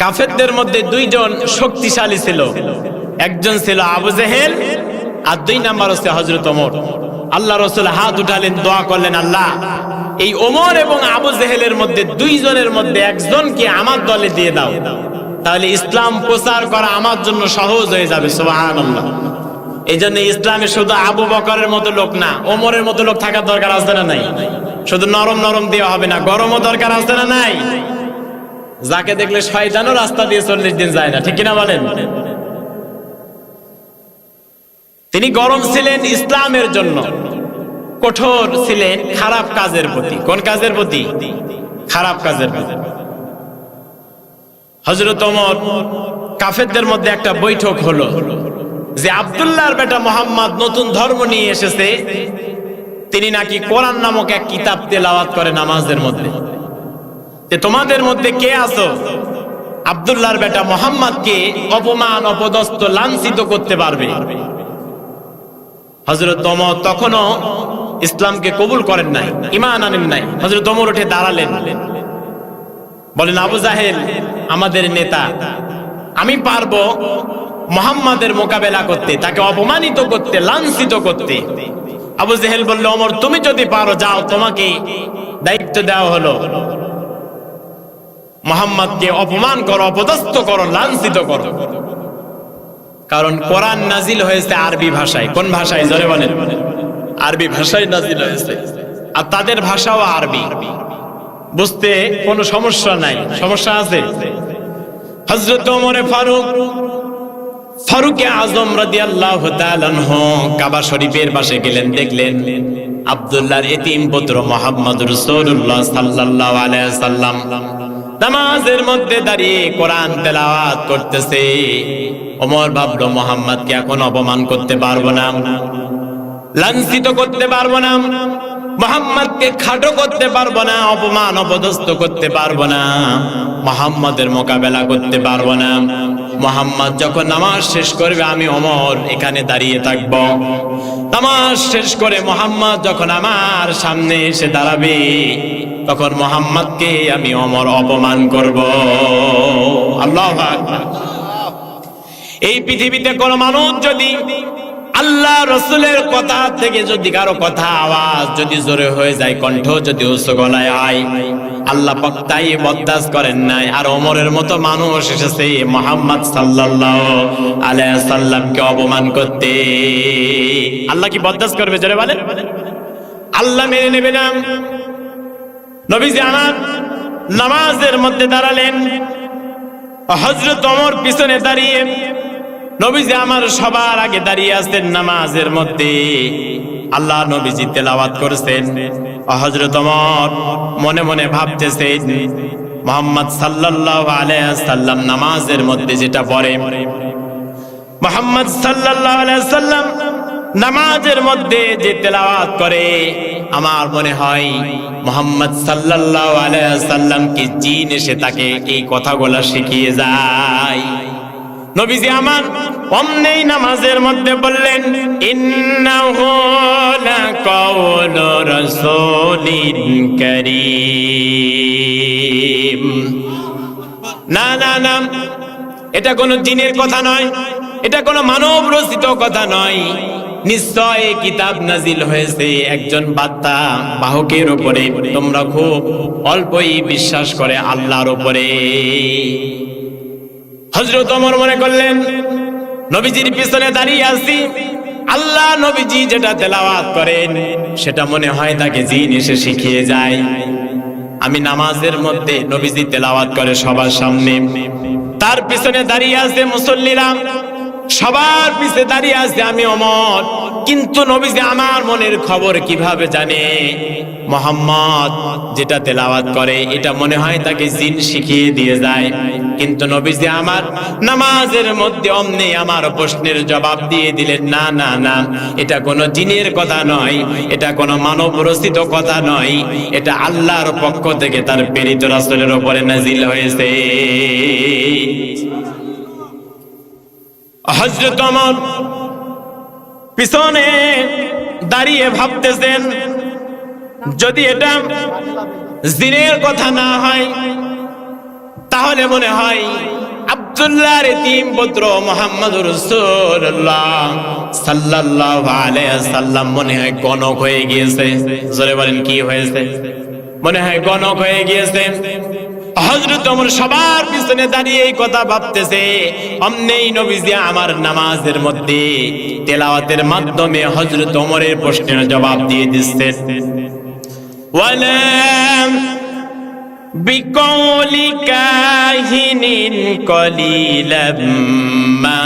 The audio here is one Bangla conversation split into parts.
কাফেরদের মধ্যে দুইজন শক্তিশালী ছিল, একজন ছিল আবু জেহেল আর 2 নাম্বার হচ্ছে হযরত ওমর। আল্লাহ রাসূল হাত উঠালেন, দোয়া করলেন, আল্লাহ এই ওমর এবং আবু জেহেলের মধ্যে দুইজনের মধ্যে একজনকে আমার দলে দিয়ে দাও, তাহলে ইসলাম প্রচার করা আমার জন্য সহজ হয়ে যাবে। সুবহানাল্লাহ। এই জন্য ইসলামে শুধু আবু বকরের মতো লোক না, ওমরের মতো লোক থাকার দরকার আছে না নাই? শুধু নরম নরম দেওয়া হবে না, গরমও দরকার আছে না নাই? যাকে দেখলে শয়তানও রাস্তা দিয়ে 40 দিন যায় না, ঠিক কিনা বলেন? তিনি গরম ছিলেন ইসলামের জন্য, কঠোর ছিলেন খারাপ কাজের প্রতি। কোন কাজের প্রতি? খারাপ কাজের প্রতি। হযরত ওমর, কাফেরদের মধ্যে একটা বৈঠক হলো যে আব্দুল্লাহর বেটা মুহাম্মদ নতুন ধর্ম নিয়ে এসেছে, তিনি নাকি কোরআন নামক এক কিতাব তেলাওয়াত করে নামাজের মধ্যে। তোমাদের মধ্যে কে আছো আব্দুল্লাহর বেটা মুহাম্মদকে অপমান, অপদস্থ, লাঞ্ছিত করতে পারবে? হযরত ওমর তখনও ইসলামকে কবুল করেন নাই, ঈমান আনেন নাই। হযরত ওমর উঠে দাঁড়ালেন, বলেন, আবু জাহেল আমাদের নেতা, আমি পারবো মুহাম্মাদের মোকাবেলা করতে, তাকে অপমানিত করতে, লাঞ্ছিত করতে। আবু জাহেল বলল, ওমর তুমি যদি পারো যাও, তোমাকে দায়িত্ব দেওয়া হলো, মুহাম্মাদকে অপমান করো, অপদস্থ করো, লাঞ্ছিত করো। কারণ কোরআন নাজিল হয়েছে আরবি ভাষায়। কোন ভাষায়? জোরে বলেন। আরবি ভাষায় নাজিল হয়েছে, আর তাদের ভাষাও আরবি, বুঝতে কোনো সমস্যা নাই। সমস্যা আছে? হযরত ওমর ফারুকে আজম রাদিয়াল্লাহু তাআলা আনহু কাবা শরীফের পাশে গেলেন, দেখলেন আব্দুল্লাহর এতিম পুত্র মুহাম্মদ রাসূলুল্লাহ সাল্লাল্লাহু আলাইহি ওয়াসাল্লাম নামাজের মধ্যে দাঁড়িয়ে কোরআন তেলাওয়াত করতেছে। ওমর ভাবলো, মুহাম্মদকে এখন অপমান করতে পারবো না, লাঞ্ছিত করতে পারবো না, মুহাম্মদকে খাটো করতে পারবো না, অপমান, অপদস্থ করতে পারবো না, মুহাম্মদের মোকাবেলা করতে পারবো না। মুহাম্মদ যখন নামাজ শেষ করবে, আমি ওমর এখানে দাঁড়িয়ে থাকবো। নামাজ শেষ করে মুহাম্মদ যখন আমার সামনে এসে দাঁড়াবে, তখন মুহাম্মদকে আমি ওমর অপমান করব। আল্লাহু আকবার। এই পৃথিবীতে কোন মানুষ যদি আল্লাহ রসুলের কথা থেকে যদি কারো কথা আওয়াজ যদি জোরে হয়ে যায়, কণ্ঠ যদি উচ্চ গলায় হয়, আল্লাহ পাক তাই বরদাস্ত করেন নাই। আর ওমরের মতো মানুষ এসেছে মুহাম্মদ সাল্লাল্লাহু আলাইহি ওয়াসাল্লামকে অপমান করতে, আল্লাহ কি বরদাস্ত করবে? জোরে বলেন। আল্লাহ মেনে নেবে না। নবীজি আমার নামাজের মধ্যে দাঁড়ালেন, হযরত ওমর পিছনে দাঁড়িয়ে, নবীজি আমার সবার আগে দাঁড়িয়ে আছেন নামাজের মধ্যে। আল্লাহ নবীজি তেলাওয়াত করেছেন, হযরত ওমর মনে মনে ভাবতেছেন, মুহাম্মদ সাল্লাল্লাহু আলাইহি ওয়াসাল্লাম নামাজের মধ্যে যেটা পড়ে, মুহাম্মদ সাল্লাল্লাহু আলাইহি ওয়াসাল্লাম নামাজের মধ্যে যে তেলাওয়াত করে, আমার মনে হয় মুহাম্মদ সাল্লাল্লাহু আলাইহি ওয়াসাল্লাম কি জিন এসে তাকে এই কথাগুলো শিখিয়ে যায়। নবীজি আমার অমনেই নামাজের মধ্যে বললেন, ইন্নাহু লাকাউলু রাসূলিন কারীম। না না না, এটা কোনো জিনের কথা নয়, এটা কোনো মানব রচিত কথা নয়। নিশ্চয় কিতাব নাজিল হয়েছে একজন বার্তা বাহকের উপরে, তোমরা খুব অল্পই বিশ্বাস করে আল্লাহর উপরে। হযরত ওমর মনে করলেন, নবীজির পিছনে দাঁড়িয়ে আছি, আল্লাহ নবীজি যেটা তেলাওয়াত করেন সেটা মনে হয় তাকে জিন এসে শিখিয়ে যায়। আমি নামাজের মধ্যে নবীজি তেলাওয়াত করে সবার সামনে, তার পিছনে দাঁড়িয়ে আছে মুসল্লিরা, সবার পিছে দাঁড়িয়ে আছে আমি ওমর। কিন্তু নবীজি আমার মনের খবর কিভাবে জানে? মুহাম্মদ যেটা তেলাওয়াত করে এটা মনে হয় তাকে জিন শিখিয়ে দিয়ে যায়। কিন্তু নবীজি আমার নামাজের মধ্যে অমনি আমার প্রশ্নের জবাব দিয়ে দিলেন, না না না, এটা কোনো জিনের কথা নয়, এটা কোনো মানব রচিত কথা নয়, এটা আল্লাহর পক্ষ থেকে তার প্রেরিত রাসূলের উপরে নাজিল হয়েছে। হযরত ওমর পিছনে দাঁড়িয়ে ভাবতেছেন, যদি এটা জিনের কথা না হয় তাহলে মনে হয় আব্দুল্লাহর এতিম পুত্র মুহাম্মদুর রাসূলুল্লাহ সাল্লাল্লাহু আলাইহি ওয়াসাল্লাম মনে হয় গণক হয়ে গিয়েছে। জোরে বলেন কি হয়েছে? মনে হয় গণক হয়ে গিয়েছে। হযরত ওমর সবার পিছনে দাঁড়িয়ে এই কথা ভাবতেছে। অমনেই নবীজি আমার নামাজের মধ্যে তেলাওয়াতের মাধ্যমে হযরত ওমরের প্রশ্নের জবাব দিয়ে দিচ্ছেন। ওয়ালা বিকৌলি কাহিনিন কলিলাম মা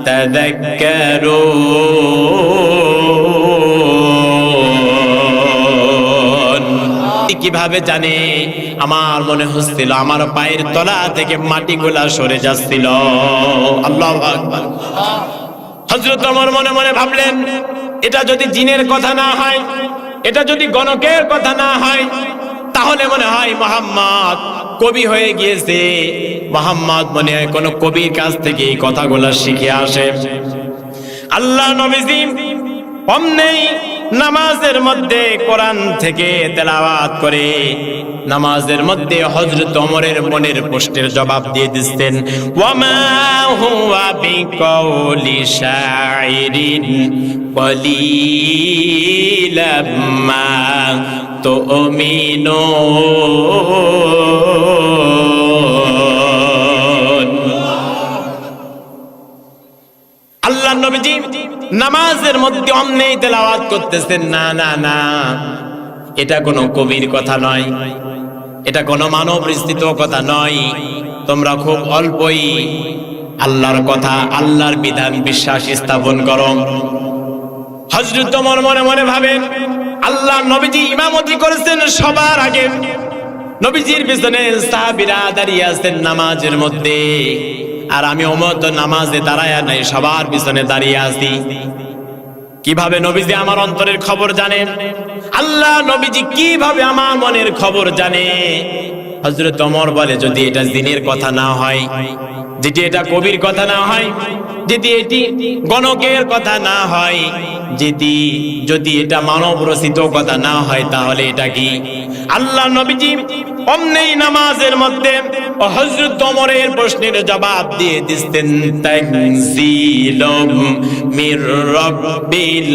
তাযাক্কারুন। কিভাবে জানে? আমার মনে হচ্ছিল আমার পায়ের তলা থেকে মাটিগুলা সরে যাচ্ছিল। আল্লাহু আকবার। হযরত ওমর মনে মনে ভাবলেন, এটা যদি জিনের কথা না হয়, এটা যদি গণকের কথা না হয়, তাহলে মনে হয় মুহাম্মদ কবি হয়ে গিয়েছে। মুহাম্মদ মনে হয় কোন কবির কাছ থেকে এই কথাগুলো শিখে আসে। আল্লাহ নবীজি অমনেই নামাজের মধ্যে কোরআন থেকে তেলাওয়াত করে নামাজের মধ্যে হযরত ওমরের মনের প্রশ্নের জবাব দিয়ে দিচ্ছেন। ওয়ামা হুয়া বিকৌলি শাইরিন কলিলাম মা তুমিনুন। আল্লাহ নবীজি নামাজের মধ্যে অমনেই তেলাওয়াত করতেছেন, না না না, এটা কোনো কবির কথা নয়, এটা কোনো মানব রচিত কথা নয়। তোমরা খুব অল্পই আল্লাহর কথা, আল্লাহর বিধান বিশ্বাস স্থাপন করো। হযরত ওমর মনে মনে ভাবেন, আল্লাহ নবীজি ইমামতি করেছেন সবার আগে, নবীজির পিছনে সাহাবীরা দাঁড়িয়ে আছেন নামাজের মধ্যে, আর আমি ওমর তো নামাজে দাঁড়ায় নাই, সবার পিছনে দাঁড়িয়ে আছি। কিভাবে নবীজি আমার অন্তরের খবর জানেন? আল্লাহ নবীজি কিভাবে আমার মনের খবর জানে? হযরত ওমর বলে, যদি এটা জিনের কথা না হয়, যদি এটা কবির কথা না হয়, যদি এটি গণকের কথা না হয়, যদি এটা মানব রচিত কথা না হয়, তাহলে এটা কি? আল্লাহ নবীজি অমনেই নামাজের মধ্যে হযরত ওমরের প্রশ্নের জবাব দিয়ে দিচ্ছেন। তানজিলুম মির রাব্বিল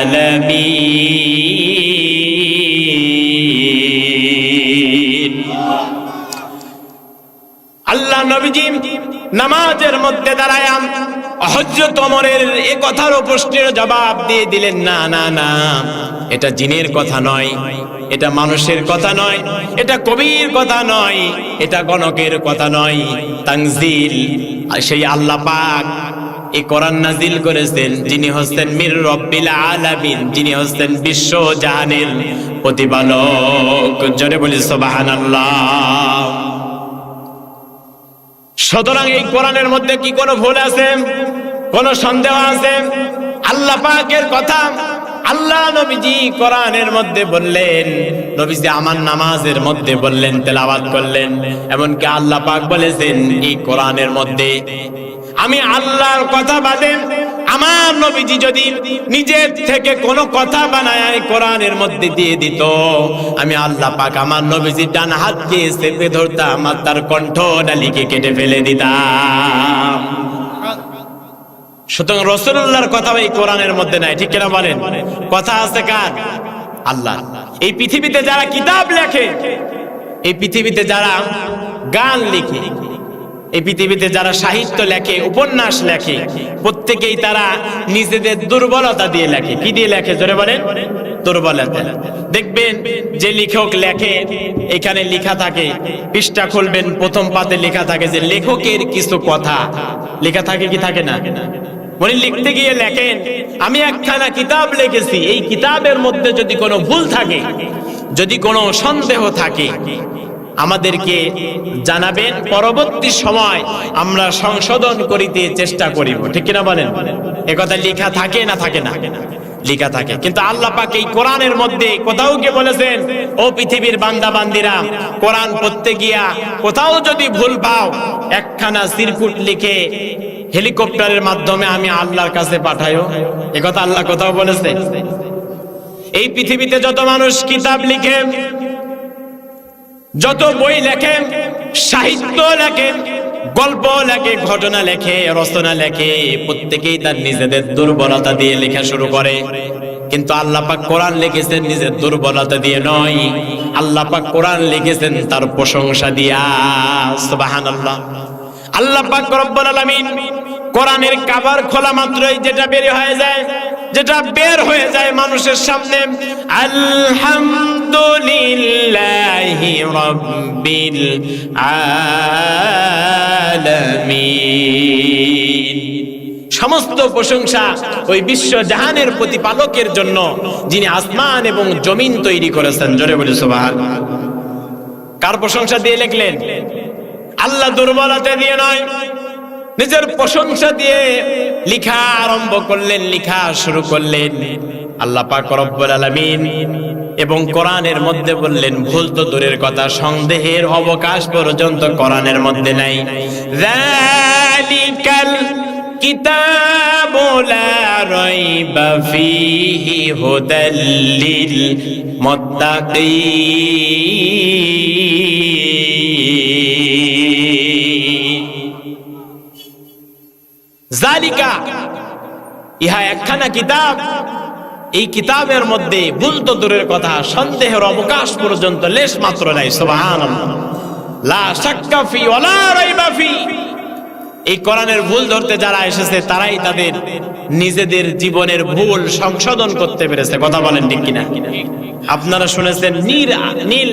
আলামিন। আল্লাহ নবীজি নামাজের মধ্যে দাঁড়ায় হযরত ওমরের এই কথার প্রশ্নের জবাব দিয়ে দিলেন, না না না, এটা জিনের কথা নয়, এটা মানুষের কথা নয়, এটা কবির কথা নয়, এটা গণকের কথা নয়। তানজিল, সেই আল্লাহ পাক এই কোরআন নাজিল করেছেন, যিনি হচ্ছেন মির রাব্বিল আলামিন, যিনি হচ্ছেন বিশ্ব জাহানের প্রতিপালক। জোরে বলি সুবহানাল্লাহ। সুতরাং এই কোরআনের মধ্যে কি কোনো ভুল আছে? কোনো সন্দেহ আছে? আল্লাহ পাকের কথা আল্লাহ নবীজি কোরআনের মধ্যে বললেন, নবীজি আমার নামাজের মধ্যে বললেন, তেলাওয়াত করলেন। এমনকি আল্লাহ পাক বলেছেন এই কোরআনের মধ্যে, আমি আল্লাহর কথা বাদে আমার নবীজি যদি নিজের থেকে কোনো কথা বানায় কোরআনের মধ্যে দিয়ে দিত, আমি আল্লাহ পাক আমার নবীজির ডান হাত দিয়ে চেপে ধরতাম, আর তার কণ্ঠ নালীকে কেটে ফেলে দিতাম। সুতরাং রাসূলুল্লাহর কথা এই কোরআনের মধ্যে নাই, ঠিক কিনা বলেন? কথা আছে কার? আল্লাহ। এই পৃথিবীতে যারা কিতাব লেখে, এই পৃথিবীতে যারা গান লিখে, এই পৃথিবীতে যারা সাহিত্য লেখে, উপন্যাস লেখে, প্রত্যেকেই তারা নিজেদের দুর্বলতা দিয়ে লেখে। কি দিয়ে লেখে? জোরে বলেন। দুর্বলতা। দেখবেন যে লেখক লেখে, এখানে লেখা থাকে, পৃষ্ঠা খুলবেন, প্রথম পাতে লেখা থাকে যে লেখকের কিছু কথা লেখা থাকে, কি থাকে না? উনি লিখতে গিয়ে লেখেন, আমি একখানা কিতাব লিখেছি, এই কিতাবের মধ্যে যদি কোনো ভুল থাকে, যদি কোনো সন্দেহ থাকে, আমাদেরকে জানাবেন, পরবর্তী সময় আমরা সংশোধন করিতে চেষ্টা করিব। ঠিক কিনা বলেন? একথা লেখা থাকে না থাকে না? লেখা থাকে। কিন্তু আল্লাহ পাক এই কোরআনের মধ্যে কোথাও কি বলেছেন, ও পৃথিবীর বান্দা বান্দিরা, কোরআন পড়তে গিয়া কোথাও যদি ভুল পাও, একখানা সিরকুট লিখে হেলিকপ্টারের মাধ্যমে আমি আল্লাহর কাছে পাঠাইও। একথা আল্লাহ কোথাও বলেছে? এই পৃথিবীতে যত মানুষ কিতাব লিখে, যত বই লেখেন, সাহিত্য লেখেন, গল্প লেখে, ঘটনা লেখে, রচনা লেখে, প্রত্যেকেই তার নিজেদের দুর্বলতা দিয়ে লেখা শুরু করে। কিন্তু আল্লাহ পাক কোরআন লিখেছেন নিজের দুর্বলতা দিয়ে নয়, আল্লাহ পাক কোরআন লিখেছেন তার প্রশংসা দিয়া। সুবহানাল্লাহ। আল্লাহ পাক রব্বুল আলামিন কোরআনের কভার খোলা মাত্রই যেটা বের হয়ে যায় মানুষের সামনে, আলহামদুলিল্লাহি রাব্বিল আলামিন। সমস্ত প্রশংসা ওই বিশ্ব জাহানের প্রতিপালকের জন্য, যিনি আসমান এবং জমিন তৈরি করেছেন। জোরে বলি সুবহানাল্লাহ। কার প্রশংসা দিয়ে লিখলেন? আল্লাহ দুর্বলতা দিয়ে নয়, নিজের প্রশংসা দিয়ে লেখা আরম্ভ করলেন, লেখা শুরু করলেন আল্লাহ পাক রব্বুল আলামিন। এবং কোরআনের মধ্যে বললেন, ভুল তো দূরের কথা, সন্দেহের অবকাশ পর্যন্ত কোরআনের মধ্যে নাই। যালিকাল কিতাবু লা রাইবা ফীহি হুদাল লিল মুত্তাকিন। জালিকা, ইহা একখানা কিতাব, এই কিতাবের মধ্যে ভুল তো দূরের কথা, সন্দেহের অবকাশ পর্যন্ত লেশ মাত্র নাই। সুবহানাল্লাহ। লা শাক্কা ফি ওয়ালা রাইবা ফি। এই কোরআনের ভুল ধরতে যারা এসেছে তারাই তাদের নিজেদের জীবনের ভুল সংশোধন করতে পেরেছে। কথা বলেন ঠিক কিনা? আপনারা শুনেছেন নীল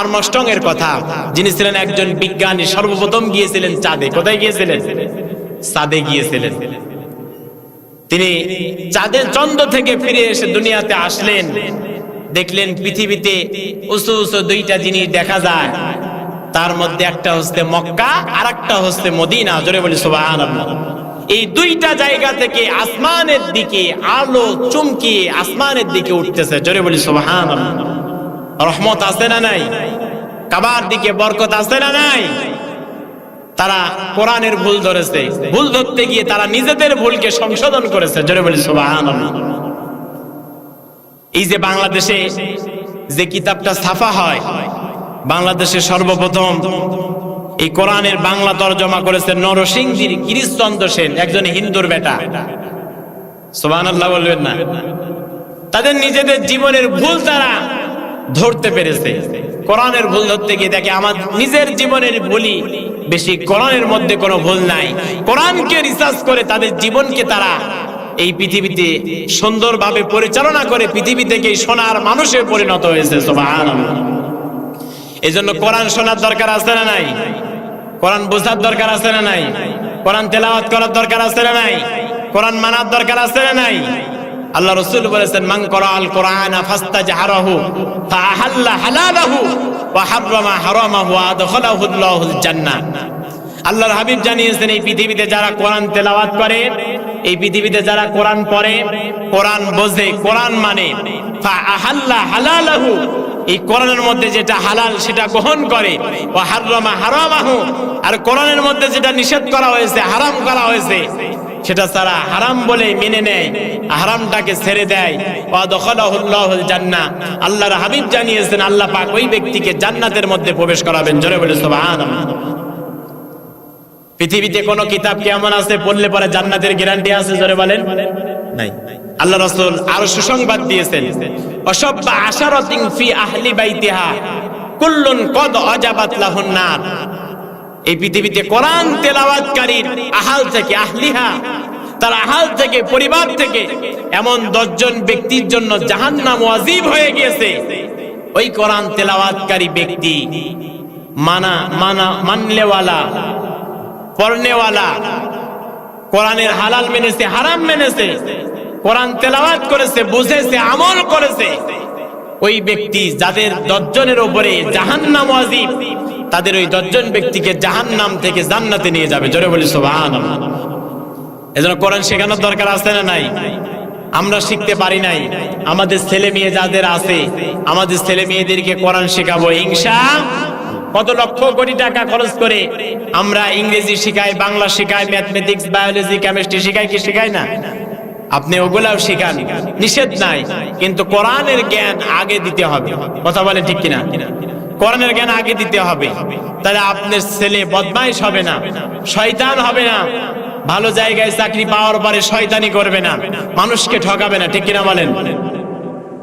আর্মস্ট্রং এর কথা, যিনি ছিলেন একজন বিজ্ঞানী, সর্বপ্রথম গিয়েছিলেন চাঁদে। কোথায় গিয়েছিলেন? চাঁদে গিয়েছিলেন। তিনি চাঁদের চন্দ্র থেকে ফিরে এসে দুনিয়াতে আসলেন, দেখলেন পৃথিবীতে উঁচু উঁচু দুইটা জিনিস দেখা যায়, তার মধ্যে একটা হচ্ছে মক্কা আর একটা হচ্ছে মদিনা। জোরে বলি সুবহানাল্লাহ। এই দুইটা জায়গা থেকে আসমানের দিকে আলো চমকিয়ে আসমানের দিকে উঠতেছে। জোরে বলি সুবহানাল্লাহ। রহমত আছে না নাই? কাবার দিকে বরকত আছে না নাই? তারা কোরআনের ভুল ধরেছে, ভুল ধরতে গিয়ে তারা নিজেদের ভুলকে সংশোধন করেছে। জোরে বলি সুবহানাল্লাহ। এই যে বাংলাদেশে যে কিতাবটা ছাপা হয়, বাংলাদেশে সর্বপ্রথম এই কোরআনের বাংলা তরজমা করেছেন নরসিংদীর গিরিশচন্দ্র সেন, একজন হিন্দুর বেটা। সুবহানাল্লাহ বলবেন না? তাদের নিজেদের জীবনের ভুল তারা ধরতে পেরেছে। কোরআনের ভুল ধরতে গিয়ে দেখে আমার নিজের জীবনের ভুলই বেশি, কোরআনের মধ্যে কোনো ভুল নাই। কোরআনকে রিসার্চ করে তাদের জীবনকে তারা এই পৃথিবীতে সুন্দরভাবে পরিচালনা করে পৃথিবী থেকে সোনার মানুষে পরিণত হয়েছে। সুবহানাল্লাহ। এজন্য কোরআন শোনার দরকার আছে না নাই? কোরআন বোঝার দরকার আছে না নাই? কোরআন তেলাওয়াত করার দরকার আছে না নাই? কোরআন মানার দরকার আছে না নাই? আল্লাহ রাসূল বলেছেন, মান ক্বারাআল কুরআনা ফাস্তাজহারাহু ফাআহাল্লা হালালাহু ওয়া হাররামা হারামাহু ওয়া আদখালাহু আল্লাহুল জান্নাহ। আল্লাহর হাবিব জানিয়েছেন, এই পৃথিবীতে যারা কোরআন তেলাওয়াত করে, এই পৃথিবীতে যারা কোরআন পড়ে, কোরআন বোঝে, কোরআন মানে, ফাআহাল্লা হালালাহু, এই কোরআনের মধ্যে যেটা হালাল সেটা গ্রহণ করে, ওয়া হাররামা হারামাহু, আর কোরআনের মধ্যে যেটা নিষেধ করা হয়েছে, হারাম করা হয়েছে, সেটা তারা হারাম বলে মেনে নেয়, হারামটাকে ছেড়ে দেয়। ওয়া দখালাহু আল্লাহুল জান্নাহ। আল্লাহর হাবিব জানিয়েছেন, আল্লাহ পাক ওই ব্যক্তিকে জান্নাতের মধ্যে প্রবেশ করাবেন। জোরে বলে সুবহানাল্লাহ। পৃথিবীতে কোন কিতাব কি এমন আছে পড়লে পরে জান্নাতের গ্যারান্টি আছে? জোরে বলেন নাই। আল্লাহ রাসূল আরো সুসংবাদ দিয়েছেন, ওয়াসাব্বা আশারাতিন ফি আহলি বাইতিহা কুল্লুন কদ আজাবাত লাহুন নার। এই পৃথিবীতে কোরআন তেলাওয়াতকারীর আহাল থেকে, আহলিহা, তার আহাল থেকে, পরিবার থেকে এমন 10 জন ব্যক্তির জন্য জাহান্নাম ওয়াজিব হয়ে গিয়েছে। ওই কোরআন তেলাওয়াতকারী ব্যক্তি মানলেওয়ালা, পড়নেওয়ালা, কোরআনের হালাল মেনেছে, হারাম মেনেছে, কোরআন তেলাওয়াত করেছে, বুঝেছে, আমল করেছে, ওই ব্যক্তি যাদের 10 জনের উপরে জাহান্নাম ওয়াজিব, তাদের ওই 10 জন ব্যক্তিকে জাহান্নাম থেকে জান্নাতে নিয়ে যাবে। জোরে বলি সুবহানাল্লাহ। এজন্য কোরআন শেখানোর দরকার আছে না নাই? আমরা শিখতে পারি নাই, আমাদের ছেলে মেয়ে যাদের আছে, আমাদের ছেলে মেয়েদেরকে কোরআন শেখাবো ইনশাআল্লাহ। কত লক্ষ কোটি টাকা খরচ করে আমরা ইংরেজি শিখাই, বাংলা শিখাই, ম্যাথমেটিক্স, বায়োলজি, কেমিস্ট্রি শিখাই, কি শিখাই না? আপনি ওগুলাও শিখান, নিষেধ নাই, কিন্তু কোরআনের জ্ঞান আগে দিতে হবে। কথা বলে ঠিক কিনা? কোরআনের জ্ঞান আগে দিতে হবে, তাহলে আপনার ছেলে বদমাইশ হবে না, শয়তান হবে না, ভালো জায়গায় চাকরি পাওয়ার পরে শয়তানি করবে না, মানুষকে ঠকাবে না। ঠিক কিনা বলেন?